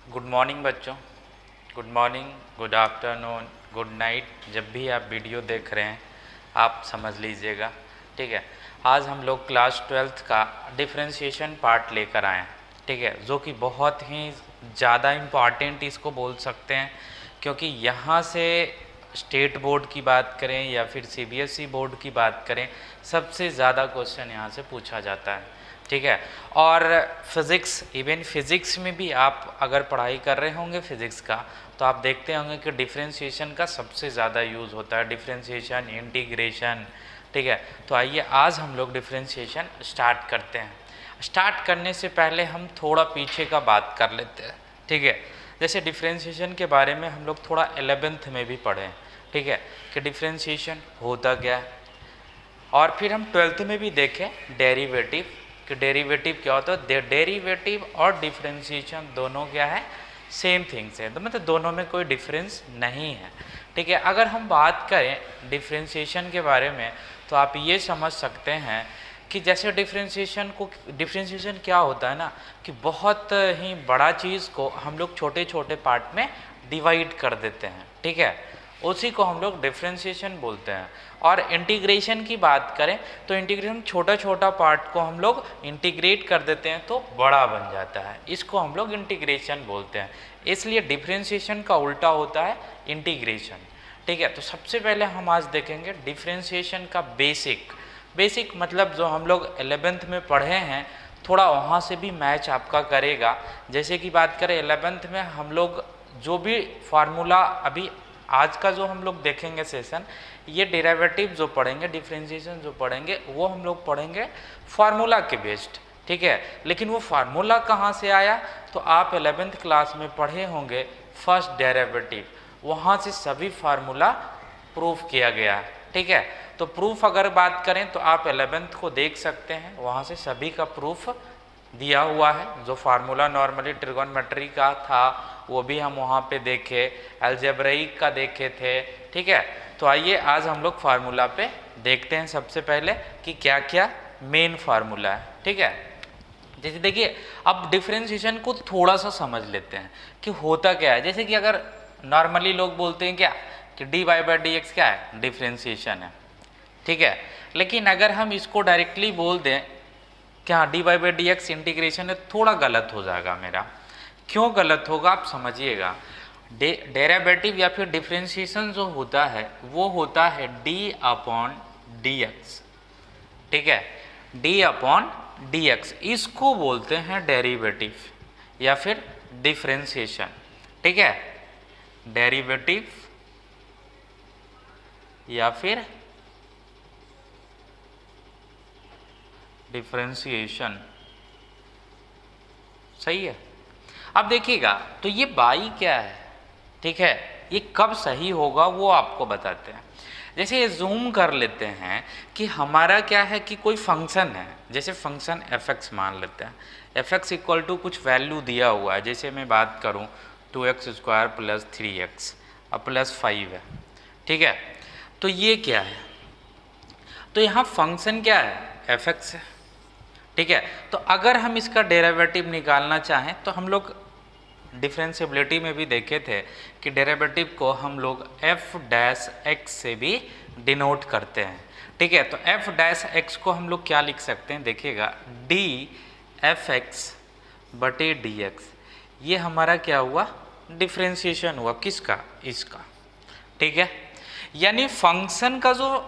Good morning बच्चों, good morning, good afternoon, good night. जब भी आप वीडियो देख रहे हैं आप समझ लीजिएगा, ठीक है। आज हम लोग क्लास 12th का डिफरेंशिएशन पार्ट लेकर आए हैं, ठीक है, जो कि बहुत ही ज़्यादा इम्पॉर्टेंट इसको बोल सकते हैं, क्योंकि यहाँ से स्टेट बोर्ड की बात करें या फिर सीबीएसई बोर्ड की बात करें, सबसे ज़्यादा क्वेश्चन यहाँ से पूछा जाता है, ठीक है। और फिज़िक्स, इवन फिज़िक्स में भी आप अगर पढ़ाई कर रहे होंगे फिज़िक्स का, तो आप देखते होंगे कि डिफरेंशिएशन का सबसे ज़्यादा यूज़ होता है, डिफरेंशिएशन, इंटीग्रेशन, ठीक है। तो आइए आज हम लोग डिफरेंशिएशन स्टार्ट करते हैं। स्टार्ट करने से पहले हम थोड़ा पीछे का बात कर लेते हैं, ठीक है। जैसे डिफरेंशिएशन के बारे में हम लोग थोड़ा 11th में भी पढ़े, ठीक है, कि डिफरेंशिएशन होता क्या है। और फिर हम 12th में भी देखें डेरिवेटिव, कि डेरिवेटिव क्या होता है। डेरिवेटिव और डिफरेंशिएशन दोनों क्या है, सेम थिंग्स है, तो मतलब दोनों में कोई डिफरेंस नहीं है, ठीक है। अगर हम बात करें डिफरेंशिएशन के बारे में, तो आप ये समझ सकते हैं कि जैसे डिफरेंशिएशन क्या होता है ना, कि बहुत ही बड़ा चीज़ को हम लोग छोटे छोटे पार्ट में डिवाइड कर देते हैं, ठीक है, उसी को हम लोग डिफरेंशिएशन बोलते हैं। और इंटीग्रेशन की बात करें तो इंटीग्रेशन छोटा छोटा पार्ट को हम लोग इंटीग्रेट कर देते हैं तो बड़ा बन जाता है, इसको हम लोग इंटीग्रेशन बोलते हैं। इसलिए डिफरेंशिएशन का उल्टा होता है इंटीग्रेशन, ठीक है। तो सबसे पहले हम आज देखेंगे डिफरेंशिएशन का बेसिक मतलब जो हम लोग 11th में पढ़े हैं, थोड़ा वहाँ से भी मैच आपका करेगा। जैसे कि बात करें 11th में हम लोग जो भी फार्मूला, अभी आज का जो हम लोग देखेंगे सेशन, ये डेरिवेटिव जो पढ़ेंगे, डिफरेंशिएशन जो पढ़ेंगे, वो हम लोग पढ़ेंगे फार्मूला के बेस्ड, ठीक है। लेकिन वो फार्मूला कहाँ से आया, तो आप 11th क्लास में पढ़े होंगे फर्स्ट डेरिवेटिव, वहाँ से सभी फार्मूला प्रूफ किया गया है, ठीक है। तो प्रूफ अगर बात करें तो आप 11th को देख सकते हैं, वहाँ से सभी का प्रूफ दिया हुआ है। जो फार्मूला नॉर्मली ट्रिगोनोमेट्री का था वो भी हम वहाँ पे देखे, अलजेब्रिक का देखे थे, ठीक है। तो आइए आज हम लोग फार्मूला पे देखते हैं सबसे पहले कि क्या क्या मेन फार्मूला है, ठीक है। जैसे देखिए, अब डिफरेंशिएशन को थोड़ा सा समझ लेते हैं कि होता क्या है। जैसे कि अगर नॉर्मली लोग बोलते हैं क्या कि dy/dx क्या है, डिफरेंशिएशन है, ठीक है। लेकिन अगर हम इसको डायरेक्टली बोल दें कि हाँ dy/dx इंटीग्रेशन है, थोड़ा गलत हो जाएगा मेरा। क्यों गलत होगा आप समझिएगा। डेरिवेटिव या फिर डिफरेंशिएशन जो होता है वो होता है d/dx, ठीक है, d/dx, इसको बोलते हैं डेरिवेटिव या फिर डिफरेंशिएशन, ठीक है। डेरिवेटिव या फिर डिफरेंशिएशन, सही है। अब देखिएगा, तो ये बाई क्या है, ठीक है, ये कब सही होगा वो आपको बताते हैं। जैसे ये जूम कर लेते हैं कि हमारा क्या है कि कोई फंक्शन है, जैसे फंक्शन fx मान लेते हैं, fx इक्वल टू कुछ वैल्यू दिया हुआ है। जैसे मैं बात करूं 2x² + 3x और +5 है, ठीक है। तो ये क्या है, तो यहाँ फंक्शन क्या है, fx है, ठीक है। तो अगर हम इसका डेरिवेटिव निकालना चाहें तो हम लोग डिफरेंशिएबिलिटी में भी देखे थे कि डेरिवेटिव को हम लोग f' से भी डिनोट करते हैं, ठीक है। तो f' को हम लोग क्या लिख सकते हैं, देखिएगा dfx/dx, ये हमारा क्या हुआ, डिफरेंशिएशन हुआ, किसका, इसका, ठीक है। यानी फंक्शन का जो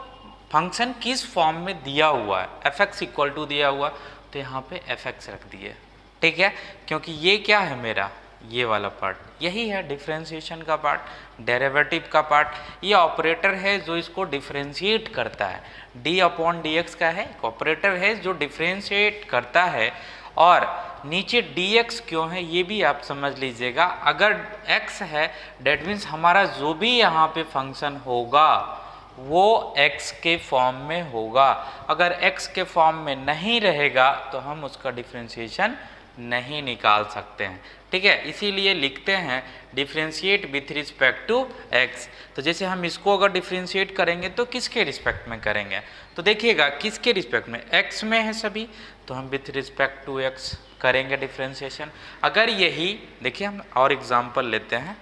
फंक्शन किस फॉर्म में दिया हुआ है, fx इक्वल टू दिया हुआ, तो यहाँ पे fx रख दिए, ठीक है, क्योंकि ये क्या है मेरा, ये वाला पार्ट, यही है डिफरेंशिएशन का पार्ट, डेरिवेटिव का पार्ट। ये ऑपरेटर है जो इसको डिफरेंशिएट करता है, d/dx का है, एक ऑपरेटर है जो डिफरेंशिएट करता है। और नीचे dx क्यों है ये भी आप समझ लीजिएगा। अगर x है डेट मीन्स हमारा जो भी यहाँ पे फंक्शन होगा वो x के फॉर्म में होगा। अगर x के फॉर्म में नहीं रहेगा तो हम उसका डिफरेंशिएशन नहीं निकाल सकते हैं, ठीक है। इसीलिए लिखते हैं differentiate with respect to x। तो जैसे हम इसको अगर डिफरेंशिएट करेंगे तो किसके रिस्पेक्ट में करेंगे, तो देखिएगा किसके रिस्पेक्ट में, x में है सभी, तो हम विथ रिस्पेक्ट टू x करेंगे डिफ्रेंशिएशन। अगर यही देखिए, हम और एग्जांपल लेते हैं।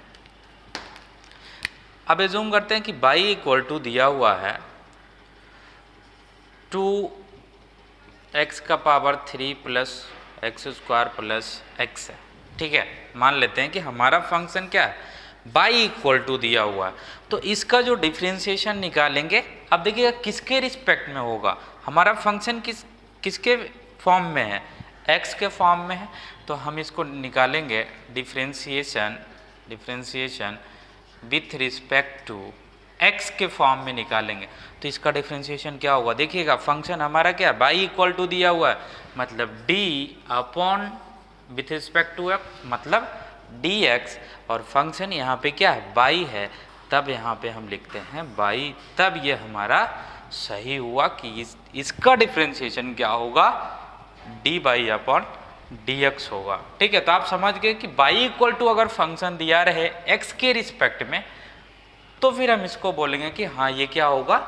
अब एज्यूम करते हैं कि y इक्वल टू दिया हुआ है 2x का power 3 plus x square plus x है। ठीक है, मान लेते हैं कि हमारा फंक्शन क्या है, y इक्वल टू दिया हुआ है। तो इसका जो डिफ्रेंशिएशन निकालेंगे, अब देखिएगा किसके रिस्पेक्ट में होगा, हमारा फंक्शन किसके फॉर्म में है, x के फॉर्म में है। तो हम इसको निकालेंगे differentiation with respect to x के फॉर्म में निकालेंगे। तो इसका डिफ्रेंशिएशन क्या होगा, देखिएगा फंक्शन हमारा क्या है, y इक्वल टू दिया हुआ है, मतलब d upon with respect to x मतलब dx, और फंक्शन यहाँ पे क्या है, y है, तब यहाँ पे हम लिखते हैं y। तब ये हमारा सही हुआ कि इसका डिफ्रेंशिएशन क्या होगा, dy अपॉन dx होगा। ठीक है, तो आप समझ गए कि y इक्वल टू अगर फंक्शन दिया रहे x के रिस्पेक्ट में, तो फिर हम इसको बोलेंगे कि हाँ ये क्या होगा,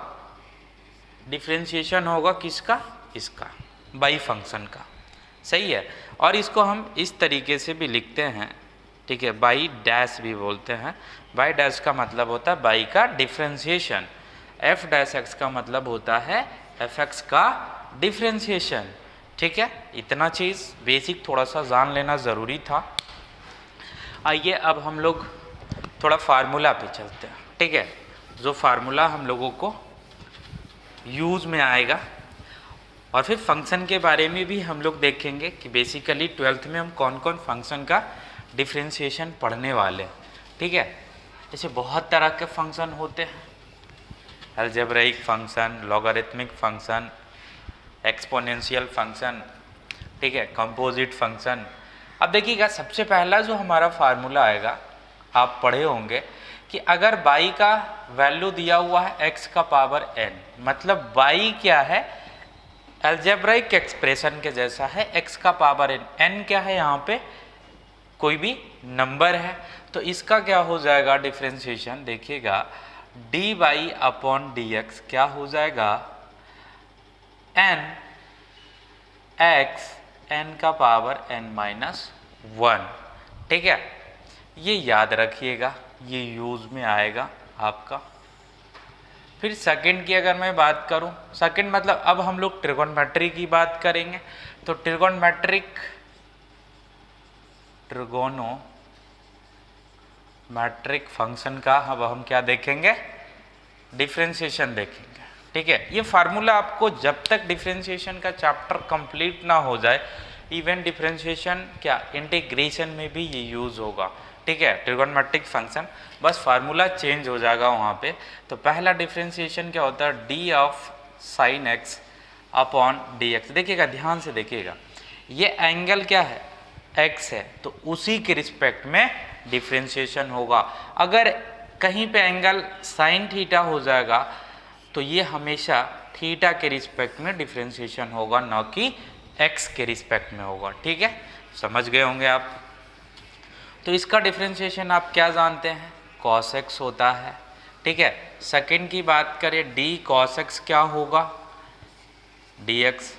डिफ्रेंशिएशन होगा किसका, इसका y फंक्शन का। सही है, और इसको हम इस तरीके से भी लिखते हैं। ठीक है, y डैश भी बोलते हैं। y डैश का मतलब होता है y का डिफ्रेंशिएशन, f डैश x का मतलब होता है fx का डिफ्रेंशिएशन। ठीक है, इतना चीज़ बेसिक थोड़ा सा जान लेना ज़रूरी था। आइए अब हम लोग थोड़ा फार्मूला पे चलते हैं। ठीक है, जो फार्मूला हम लोगों को यूज़ में आएगा, और फिर फंक्शन के बारे में भी हम लोग देखेंगे कि बेसिकली 12th में हम कौन कौन फंक्शन का डिफ्रेंशिएशन पढ़ने वाले हैं। ठीक है, जैसे बहुत तरह के फंक्शन होते हैं, algebraic function, logarithmic function, exponential function, ठीक है, कंपोजिट फंक्शन। अब देखिएगा सबसे पहला जो हमारा फार्मूला आएगा, आप पढ़े होंगे कि अगर y का वैल्यू दिया हुआ है x का पावर n, मतलब y क्या है, अलजेब्राइक एक्सप्रेशन के जैसा है, x का पावर n। n क्या है, यहाँ पे कोई भी नंबर है, तो इसका क्या हो जाएगा डिफ्रेंशिएशन, देखिएगा dy अपॉन dx क्या हो जाएगा, n x n का पावर n माइनस 1। ठीक है, ये याद रखिएगा, ये यूज में आएगा आपका। फिर सेकंड की अगर मैं बात करूं, सेकंड मतलब अब हम लोग ट्रिगोनोमेट्री की बात करेंगे। तो ट्रिगोनोमेट्रिक फंक्शन का अब हम क्या देखेंगे, डिफ्रेंशिएशन देखेंगे। ठीक है, ये फार्मूला आपको जब तक डिफ्रेंशिएशन का चैप्टर कंप्लीट ना हो जाए, इवन डिफ्रेंशिएशन क्या इंटीग्रेशन में भी ये यूज़ होगा। ठीक है, ट्रिगोनोमेट्रिक फंक्शन, बस फार्मूला चेंज हो जाएगा वहाँ पे। तो पहला डिफ्रेंशिएशन क्या होता है, D of sine x upon d x. देखिएगा ध्यान से देखिएगा, ये एंगल क्या है, एक्स है, तो उसी के रिस्पेक्ट में डिफ्रेंशिएशन होगा। अगर कहीं पे एंगल साइन थीटा हो जाएगा, तो ये हमेशा थीटा के रिस्पेक्ट में डिफ्रेंशिएशन होगा, न कि एक्स के रिस्पेक्ट में होगा। ठीक है, समझ गए होंगे आप। तो इसका डिफ्रेंशिएशन आप क्या जानते हैं, cos x होता है। ठीक है, सेकंड की बात करें, d cos x क्या होगा, dx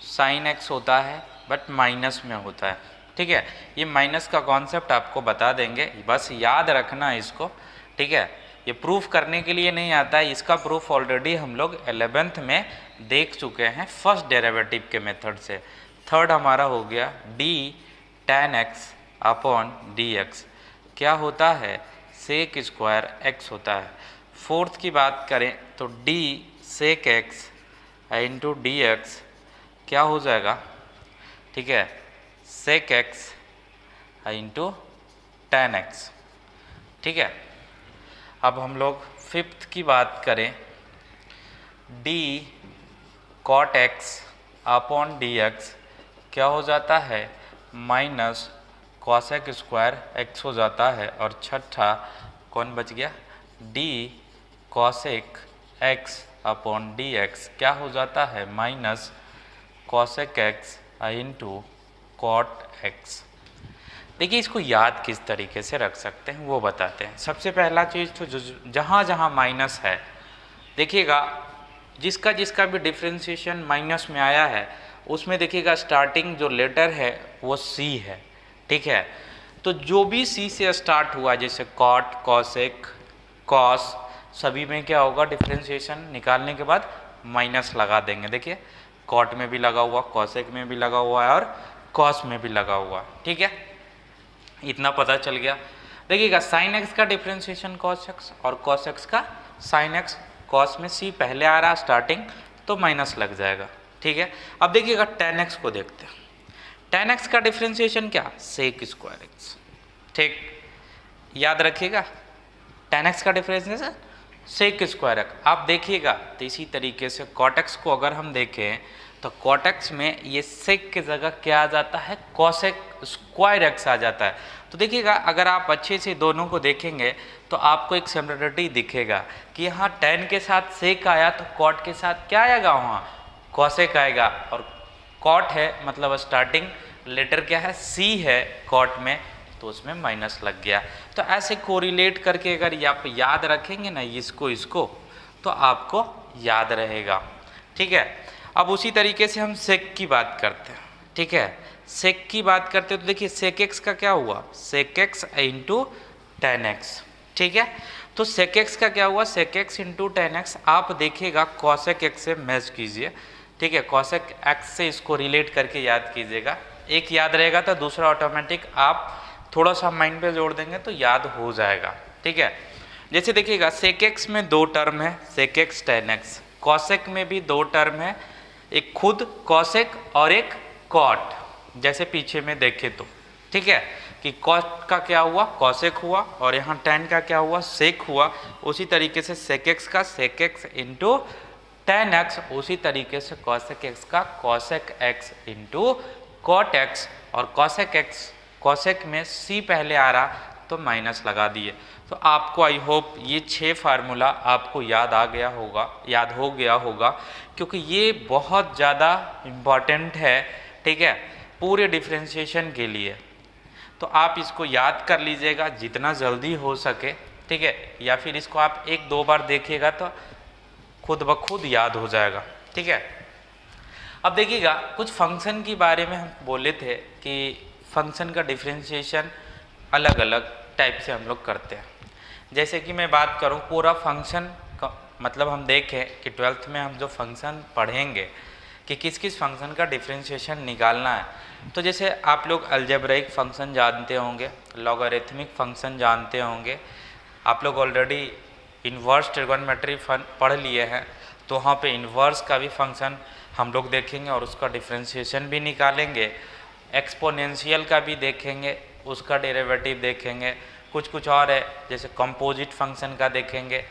sin x होता है, बट माइनस में होता है। ठीक है, ये माइनस का कॉन्सेप्ट आपको बता देंगे, बस याद रखना इसको। ठीक है, ये प्रूफ करने के लिए नहीं आता है, इसका प्रूफ ऑलरेडी हम लोग 11th में देख चुके हैं फर्स्ट डेरिवेटिव के मेथड से। थर्ड हमारा हो गया d tan x upon dx क्या होता है, sec स्क्वायर x होता है। फोर्थ की बात करें तो d sec x into dx क्या हो जाएगा, ठीक है, sec x into tan x। ठीक है, अब हम लोग फिफ्थ की बात करें, d cot x upon dx क्या हो जाता है, माइनस cosec स्क्वायर x हो जाता है। और छठा कौन बच गया, d cosec x upon dx क्या हो जाता है, minus cosec x into cot x। देखिए इसको याद किस तरीके से रख सकते हैं वो बताते हैं। सबसे पहला चीज़ तो जहाँ जहाँ माइनस है, देखिएगा जिसका जिसका भी डिफ्रेंशिएशन माइनस में आया है उसमें देखिएगा स्टार्टिंग जो लेटर है वो सी है, ठीक है। तो जो भी सी से स्टार्ट हुआ जैसे कॉट, कॉसेक, कॉस, सभी में क्या होगा, डिफ्रेंशिएशन निकालने के बाद माइनस लगा देंगे। देखिए कॉट में भी लगा हुआ, कॉसेक में भी लगा हुआ है और कॉस में भी लगा हुआ, ठीक है। इतना पता चल गया। देखिएगा साइन एक्स का डिफ्रेंशिएशन कॉस एक्स और कॉस एक्स का साइन एक्स, कॉस में सी पहले आ रहा स्टार्टिंग तो माइनस लग जाएगा, ठीक है। अब देखिएगा टेन एक्स को देखते हैं। टेन एक्स का डिफ्रेंशिएशन क्या, सेक स्क्वायर एक्स, ठीक, याद रखिएगा टेन एक्स का डिफ्रेंशिएशन सेक स्क्वायर एक्स। आप देखिएगा तो इसी तरीके से कॉट एक्स को अगर हम देखें तो कॉट एक्स में ये सेक की जगह क्या आ जाता है, कॉसेक स्क्वायर एक्स आ जाता है। तो देखिएगा अगर आप अच्छे से दोनों को देखेंगे तो आपको एक सिमिलरिटी दिखेगा कि यहाँ टेन के साथ सेक आया तो कॉट के साथ क्या आएगा, वहाँ कॉसेक आएगा। और कॉट है मतलब स्टार्टिंग लेटर क्या है, सी है कॉट में, तो उसमें माइनस लग गया। तो ऐसे कोरिलेट करके अगर आप याद रखेंगे ना इसको तो आपको याद रहेगा, ठीक है। अब उसी तरीके से हम सेक की बात करते हैं, ठीक है। सेक की बात करते हैं तो देखिए सेक एक्स का क्या हुआ, sec x into tan x, ठीक है। तो सेक एक्स का क्या हुआ, sec x into tan x. आप देखिएगा कॉसेक एक्स से मैच कीजिए, ठीक है, कॉसेक एक्स से इसको रिलेट करके याद कीजिएगा। एक याद रहेगा तो दूसरा ऑटोमेटिक आप थोड़ा सा माइंड पे जोड़ देंगे तो याद हो जाएगा, ठीक है। जैसे देखिएगा सेक एक्स में दो टर्म है, sec x tan x, cosec में भी दो टर्म है, एक खुद कॉसेक और एक कॉट, जैसे पीछे में देखे तो, ठीक है, कि कॉट का क्या हुआ, कॉसेक हुआ, और यहाँ टेन का क्या हुआ, सेक हुआ। उसी तरीके से सेक एक्स का sec x into tan x, उसी तरीके से कॉसेक एक्स का cosec x into cot x, और कॉसेक एक्स, कॉसेक में सी पहले आ रहा तो माइनस लगा दिए। तो आपको आई होप ये 6 फार्मूला आपको याद हो गया होगा, क्योंकि ये बहुत ज़्यादा इम्पॉर्टेंट है, ठीक है, पूरे डिफ्रेंशिएशन के लिए। तो आप इसको याद कर लीजिएगा जितना जल्दी हो सके, ठीक है, या फिर इसको आप 1-2 बार देखिएगा तो खुद ब खुद याद हो जाएगा, ठीक है। अब देखिएगा कुछ फंक्शन के बारे में हम बोले थे कि फंक्शन का डिफ्रेंशिएशन अलग अलग टाइप से हम लोग करते हैं। जैसे कि मैं बात करूं पूरा फंक्शन का मतलब हम देखें कि 12th में हम जो फंक्शन पढ़ेंगे कि किस किस फंक्शन का डिफ्रेंशिएशन निकालना है। तो जैसे आप लोग अलजेब्राइक फंक्शन जानते होंगे, लॉगरिथमिक फंक्शन जानते होंगे, आप लोग ऑलरेडी इन्वर्स ट्रिगोनोमेट्री पढ़ लिए हैं, तो वहाँ पे इन्वर्स का भी फंक्शन हम लोग देखेंगे और उसका डिफ्रेंशिएशन भी निकालेंगे। एक्सपोनेंशियल का भी देखेंगे, उसका डेरिवेटिव देखेंगे। कुछ और है जैसे कंपोजिट फंक्शन का देखेंगे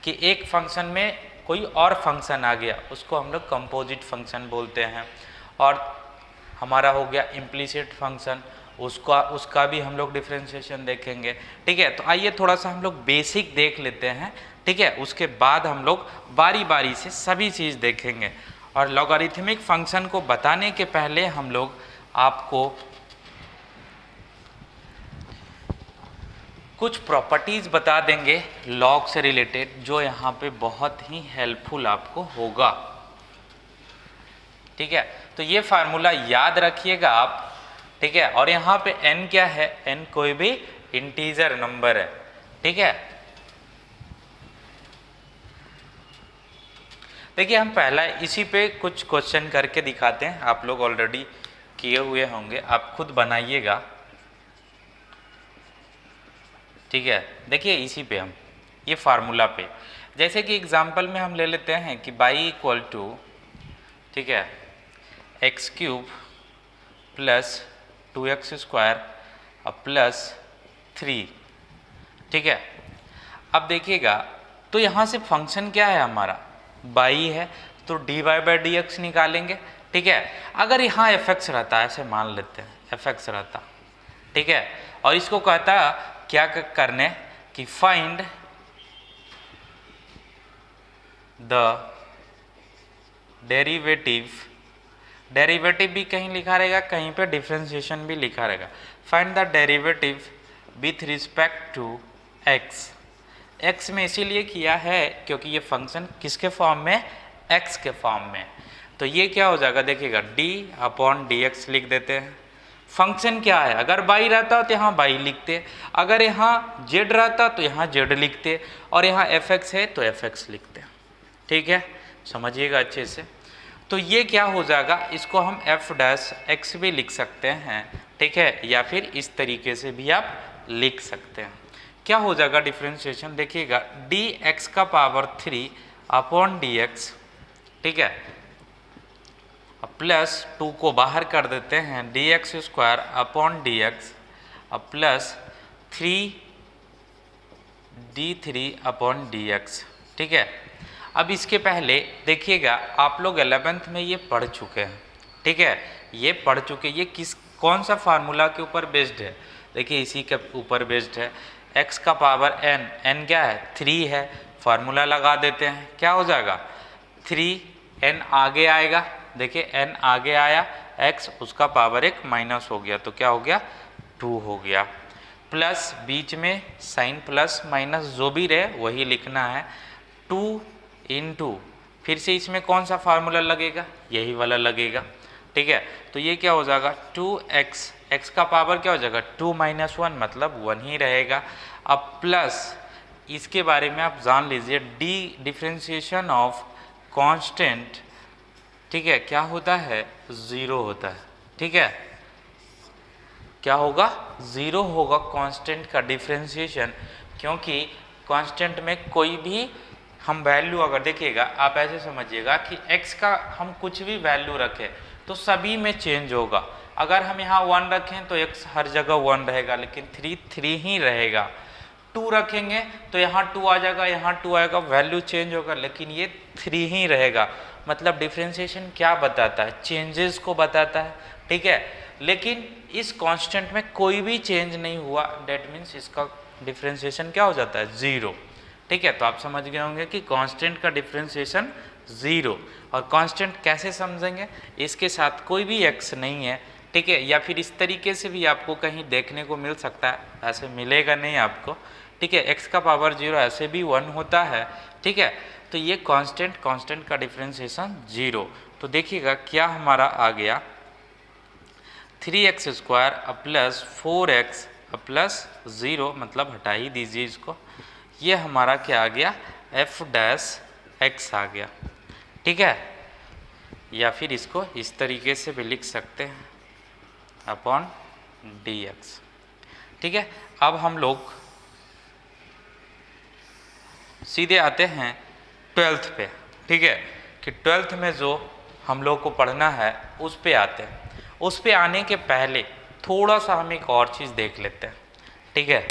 कि एक फंक्शन में कोई और फंक्शन आ गया, उसको हम लोग कंपोजिट फंक्शन बोलते हैं। और हमारा हो गया इम्प्लिसिट फंक्शन, उसका भी हम लोग डिफ्रेंशिएशन देखेंगे, ठीक है। तो आइए थोड़ा सा हम लोग बेसिक देख लेते हैं, ठीक है, उसके बाद हम लोग बारी बारी से सभी चीज़ देखेंगे। और लॉगरिथमिक फंक्शन को बताने के पहले हम लोग आपको कुछ प्रॉपर्टीज़ बता देंगे लॉग से रिलेटेड, जो यहाँ पे बहुत ही हेल्पफुल आपको होगा, ठीक है। तो ये फार्मूला याद रखिएगा आप, ठीक है। और यहाँ पे n क्या है, n कोई भी इंटीजर नंबर है, ठीक है। देखिए हम पहला इसी पे कुछ क्वेश्चन करके दिखाते हैं, आप लोग ऑलरेडी किए हुए होंगे, आप खुद बनाइएगा, ठीक है। देखिए इसी पे हम ये फार्मूला पे, जैसे कि एग्जांपल में हम ले लेते हैं कि y इक्वल टू, ठीक है, x cube plus 2x square और प्लस 3, ठीक है। अब देखिएगा तो यहाँ से फंक्शन क्या है हमारा, y है, तो dy बाई डी एक्स निकालेंगे, ठीक है। अगर यहाँ fx रहता, ऐसे मान लेते हैं fx रहता, ठीक है, और इसको कहता क्या करने कि फाइंड द डेरिवेटिव, डेरिवेटिव भी कहीं लिखा रहेगा, कहीं पे डिफरेंशिएशन भी लिखा रहेगा। Find the derivative with respect to x, x में इसीलिए किया है क्योंकि ये फंक्शन किसके फॉर्म में, x के फॉर्म में, तो ये क्या हो जाएगा, देखिएगा d/dx लिख देते हैं। फंक्शन क्या है, अगर y रहता तो यहाँ y लिखते, अगर यहाँ z रहता तो यहाँ z लिखते, और यहाँ fx है तो fx लिखते। ठीक है, समझिएगा अच्छे से। तो ये क्या हो जाएगा, इसको हम f' भी लिख सकते हैं, ठीक है, या फिर इस तरीके से भी आप लिख सकते हैं। क्या हो जाएगा डिफ्रेंशिएशन, देखिएगा dx⁻3/dx, ठीक है, प्लस 2 को बाहर कर देते हैं, dx² प्लस 3d3/dx, ठीक है। अब इसके पहले देखिएगा आप लोग 11th में ये पढ़ चुके हैं, ठीक है, ये पढ़ चुके, ये कौन सा फार्मूला के ऊपर बेस्ड है, देखिए इसी के ऊपर बेस्ड है, x का पावर n, n क्या है 3 है, फार्मूला लगा देते हैं, क्या हो जाएगा 3n आगे आएगा, देखिए n आगे आया, x उसका पावर 1 माइनस हो गया, तो क्या हो गया 2 हो गया, प्लस बीच में साइन प्लस माइनस जो भी रहे वही लिखना है, 2 इंटू फिर से इसमें कौन सा फार्मूला लगेगा, यही वाला लगेगा, ठीक है। तो ये क्या हो जाएगा 2x, x का पावर क्या हो जाएगा 2 - 1 मतलब 1 ही रहेगा। अब प्लस इसके बारे में आप जान लीजिए, डिफरेंशिएशन ऑफ कांस्टेंट, ठीक है, क्या होता है 0 होता है, ठीक है, क्या होगा 0 होगा कांस्टेंट का डिफरेंशिएशन, क्योंकि कांस्टेंट में कोई भी हम वैल्यू अगर देखिएगा, आप ऐसे समझिएगा कि x का हम कुछ भी वैल्यू रखें तो सभी में चेंज होगा, अगर हम यहाँ 1 रखें तो x हर जगह 1 रहेगा, लेकिन 3 ही रहेगा, 2 रखेंगे तो यहाँ 2 आ जाएगा, यहाँ 2 आएगा, वैल्यू चेंज होगा, लेकिन ये 3 ही रहेगा। मतलब डिफरेंशिएशन क्या बताता है, चेंजेस को बताता है, ठीक है, लेकिन इस कांस्टेंट में कोई भी चेंज नहीं हुआ, डेट मीन्स इसका डिफरेंशिएशन क्या हो जाता है 0, ठीक है। तो आप समझ गए होंगे कि कांस्टेंट का डिफरेंशिएशन 0, और कांस्टेंट कैसे समझेंगे, इसके साथ कोई भी x नहीं है, ठीक है, या फिर इस तरीके से भी आपको कहीं देखने को मिल सकता है, ऐसे मिलेगा नहीं आपको, ठीक है, x का पावर 0 ऐसे भी 1 होता है, ठीक है। तो ये कांस्टेंट का डिफरेंशिएशन 0, तो देखिएगा क्या हमारा आ गया 3x² प्लस 4x प्लस 0, मतलब हटा ही दीजिए इसको, ये हमारा क्या आ गया f' आ गया, ठीक है, या फिर इसको इस तरीके से भी लिख सकते हैं अपॉन dx, ठीक है। अब हम लोग सीधे आते हैं 12th पे, ठीक है, कि 12th में जो हम लोग को पढ़ना है उस पे आते हैं। उस पे आने के पहले थोड़ा सा हम एक और चीज़ देख लेते हैं, ठीक है।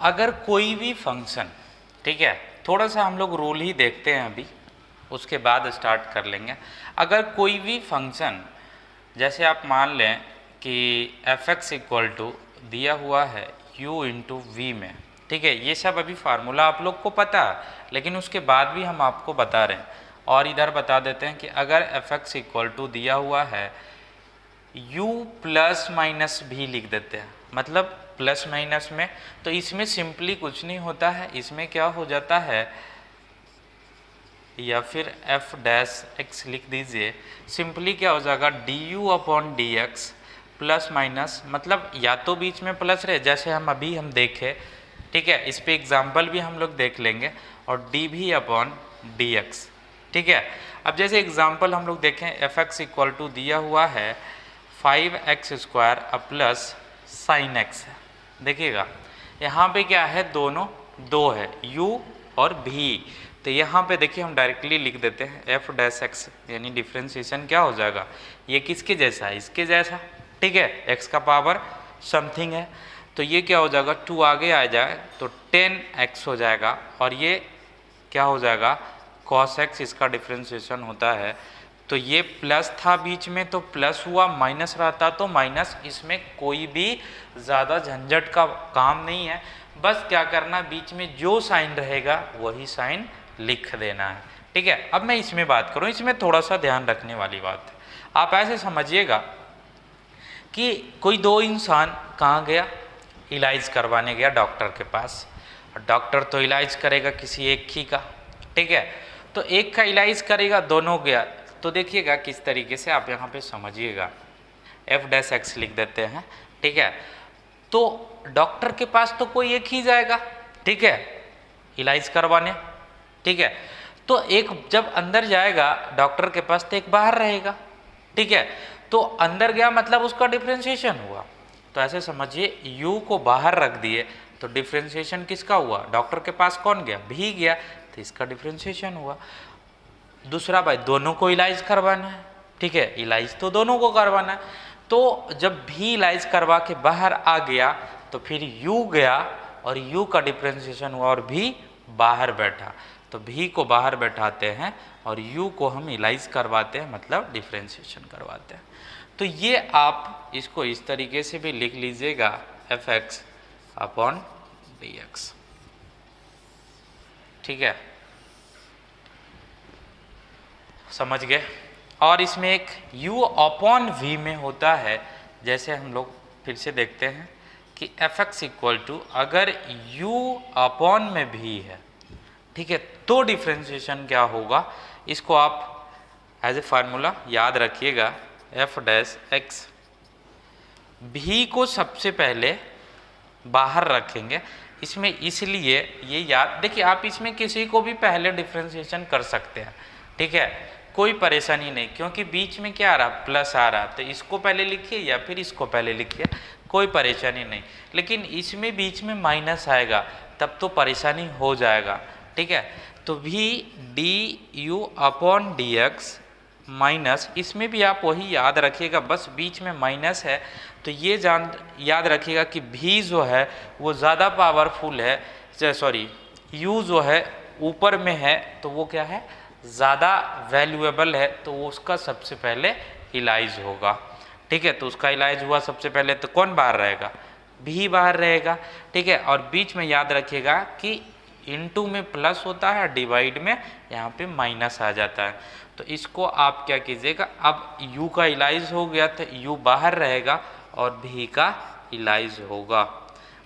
अगर कोई भी फंक्शन, ठीक है, थोड़ा सा हम लोग रूल ही देखते हैं अभी, उसके बाद स्टार्ट कर लेंगे। अगर कोई भी फंक्शन, जैसे आप मान लें कि f(x) दिया हुआ है u × v में, ठीक है, ये सब अभी फार्मूला आप लोग को पता है, लेकिन उसके बाद भी हम आपको बता रहे हैं, और इधर बता देते हैं कि अगर f(x) दिया हुआ है u ± भी लिख देते हैं, मतलब प्लस माइनस में, तो इसमें सिंपली कुछ नहीं होता है, इसमें क्या हो जाता है, या फिर f' लिख दीजिए, सिंपली क्या हो जाएगा du/dx प्लस माइनस, मतलब या तो बीच में प्लस रहे, जैसे हम अभी देखें, ठीक है, इस पे एग्जाम्पल भी हम लोग देख लेंगे, और dv/dx, ठीक है। अब जैसे एग्जाम्पल हम लोग देखें, f(x) दिया हुआ है 5x² प्लस sin x, देखिएगा यहाँ पे क्या है, दोनों 2 है, u और v, तो यहाँ पे देखिए हम डायरेक्टली लिख देते हैं f'(x), यानी डिफरेंशिएशन क्या हो जाएगा, ये किसके जैसा है, इसके जैसा, ठीक है, x का पावर समथिंग है, तो ये क्या हो जाएगा 2 आगे आ जाए तो 10x हो जाएगा, और ये क्या हो जाएगा cos x, इसका डिफरेंशिएशन होता है, तो ये प्लस था बीच में तो प्लस हुआ, माइनस रहता तो माइनस, इसमें कोई भी ज़्यादा झंझट का काम नहीं है, बस क्या करना, बीच में जो साइन रहेगा वही साइन लिख देना है। ठीक है, अब मैं इसमें बात करूं, इसमें थोड़ा सा ध्यान रखने वाली बात है। आप ऐसे समझिएगा कि कोई दो इंसान कहाँ गया, इलाज करवाने गया डॉक्टर के पास। डॉक्टर तो इलाज करेगा किसी एक ही का, ठीक है, तो एक का इलाज करेगा, दोनों गया। तो देखिएगा किस तरीके से, आप यहाँ पे समझिएगा, f' लिख देते हैं। ठीक है, तो डॉक्टर के पास तो कोई एक ही जाएगा, ठीक है, इलाज करवाने। ठीक है, तो एक जब अंदर जाएगा डॉक्टर के पास तो एक बाहर रहेगा। ठीक है, तो अंदर गया मतलब उसका डिफ्रेंशिएशन हुआ। तो ऐसे समझिए u को बाहर रख दिए तो डिफ्रेंशिएशन किसका हुआ, डॉक्टर के पास कौन गया, भी गया, तो इसका डिफ्रेंशिएशन हुआ। दूसरा भाई दोनों को इलाज करवाना है, ठीक है, इलाज तो दोनों को करवाना है। तो जब भी इलाज करवा के बाहर आ गया तो फिर u गया और u का डिफ्रेंशिएशन हुआ और भी बाहर बैठा, तो भी को बाहर बैठाते हैं और u को हम इलाज करवाते हैं, मतलब डिफ्रेंशिएशन करवाते हैं। तो ये आप इसको इस तरीके से भी लिख लीजिएगा, fx अपॉन dx। ठीक है, समझ गए। और इसमें एक u अपॉन v में होता है, जैसे हम लोग फिर से देखते हैं कि fx इक्वल टू, अगर u अपॉन में v है, ठीक है, तो डिफ्रेंशिएशन क्या होगा, इसको आप एज ए फार्मूला याद रखिएगा, f' v को सबसे पहले बाहर रखेंगे इसमें, इसलिए ये याद देखिए, आप इसमें किसी को भी पहले डिफ्रेंशिएशन कर सकते हैं। ठीक है, कोई परेशानी नहीं, क्योंकि बीच में क्या आ रहा, प्लस आ रहा, तो इसको पहले लिखिए या फिर इसको पहले लिखिए, कोई परेशानी नहीं। लेकिन इसमें बीच में माइनस आएगा तब तो परेशानी हो जाएगा। ठीक है, तो v du upon dx minus, इसमें भी आप वही याद रखिएगा, बस बीच में माइनस है तो ये याद रखिएगा कि v जो है वो ज़्यादा पावरफुल है, सॉरी u जो है ऊपर में है तो वो क्या है, ज़्यादा वैल्यूएबल है, तो वो उसका सबसे पहले इलाज होगा। ठीक है, तो उसका इलाज हुआ सबसे पहले, तो कौन बाहर रहेगा, भी बाहर रहेगा। ठीक है, और बीच में याद रखिएगा कि इनटू में प्लस होता है, डिवाइड में यहाँ पे माइनस आ जाता है। तो इसको आप क्या कीजिएगा, अब u का इलाज हो गया तो u बाहर रहेगा और v का इलाज होगा,